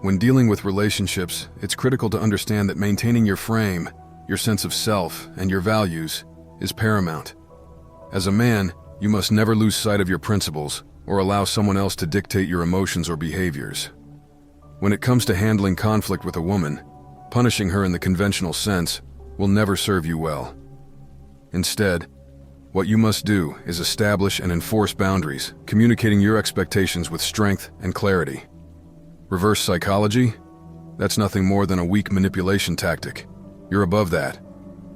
When dealing with relationships, it's critical to understand that maintaining your frame, your sense of self, and your values is paramount. As a man, you must never lose sight of your principles or allow someone else to dictate your emotions or behaviors. When it comes to handling conflict with a woman, punishing her in the conventional sense will never serve you well. Instead, what you must do is establish and enforce boundaries, communicating your expectations with strength and clarity. Reverse psychology? That's nothing more than a weak manipulation tactic. You're above that.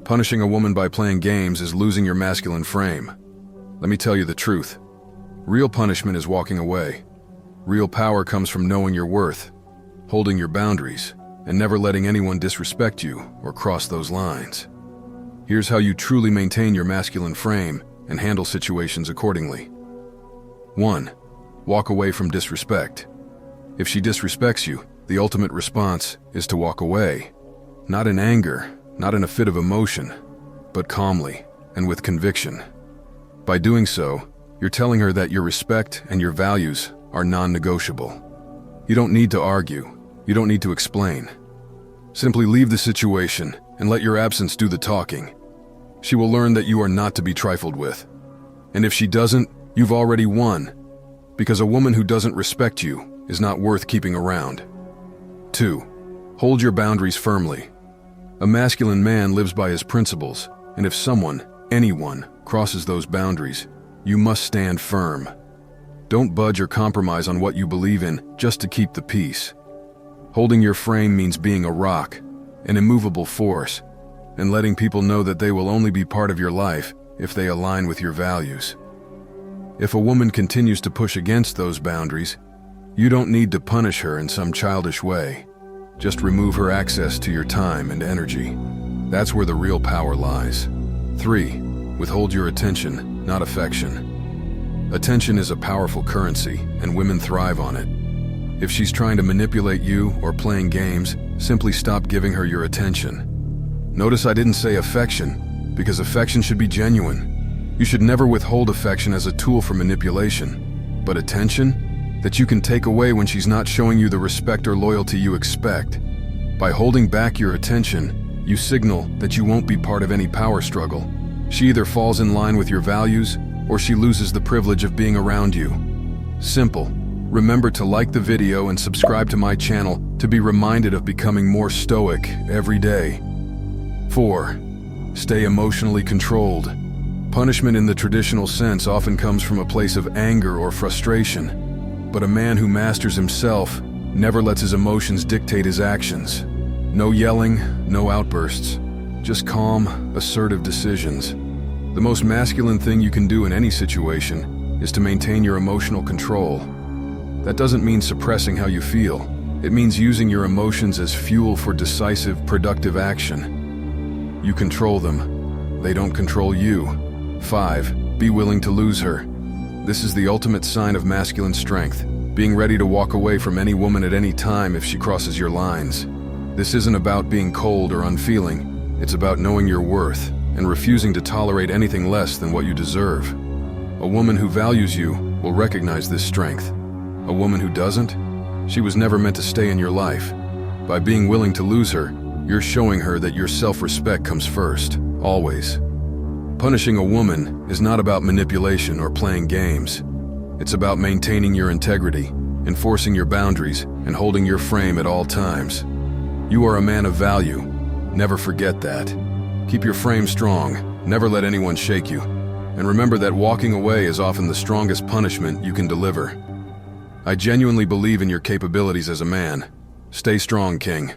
Punishing a woman by playing games is losing your masculine frame. Let me tell you the truth. Real punishment is walking away. Real power comes from knowing your worth, holding your boundaries, and never letting anyone disrespect you or cross those lines. Here's how you truly maintain your masculine frame and handle situations accordingly. 1. Walk away from disrespect. If she disrespects you, the ultimate response is to walk away. Not in anger, not in a fit of emotion, but calmly and with conviction. By doing so, you're telling her that your respect and your values are non-negotiable. You don't need to argue. You don't need to explain. Simply leave the situation and let your absence do the talking. She will learn that you are not to be trifled with. And if she doesn't, you've already won, because a woman who doesn't respect you is not worth keeping around. 2. Hold your boundaries firmly. A masculine man lives by his principles, and if someone, anyone, crosses those boundaries, you must stand firm. Don't budge or compromise on what you believe in just to keep the peace. Holding your frame means being a rock, an immovable force, and letting people know that they will only be part of your life if they align with your values. If a woman continues to push against those boundaries, you don't need to punish her in some childish way. Just remove her access to your time and energy. That's where the real power lies. 3. Withhold your attention, not affection. Attention is a powerful currency, and women thrive on it. If she's trying to manipulate you or playing games, simply stop giving her your attention. Notice I didn't say affection, because affection should be genuine. You should never withhold affection as a tool for manipulation, but attention that you can take away when she's not showing you the respect or loyalty you expect. By holding back your attention, you signal that you won't be part of any power struggle. She either falls in line with your values, or she loses the privilege of being around you. Simple. Remember to like the video and subscribe to my channel to be reminded of becoming more stoic every day. 4. Stay emotionally controlled. Punishment in the traditional sense often comes from a place of anger or frustration, but a man who masters himself never lets his emotions dictate his actions. No yelling, no outbursts, just calm, assertive decisions. The most masculine thing you can do in any situation is to maintain your emotional control. That doesn't mean suppressing how you feel. It means using your emotions as fuel for decisive, productive action. You control them. They don't control you. 5. Be willing to lose her. This is the ultimate sign of masculine strength, being ready to walk away from any woman at any time if she crosses your lines. This isn't about being cold or unfeeling. It's about knowing your worth and refusing to tolerate anything less than what you deserve. A woman who values you will recognize this strength. A woman who doesn't, she was never meant to stay in your life. By being willing to lose her, you're showing her that your self-respect comes first, always. Punishing a woman is not about manipulation or playing games. It's about maintaining your integrity, enforcing your boundaries, and holding your frame at all times. You are a man of value. Never forget that. Keep your frame strong, never let anyone shake you, and remember that walking away is often the strongest punishment you can deliver. I genuinely believe in your capabilities as a man. Stay strong, King.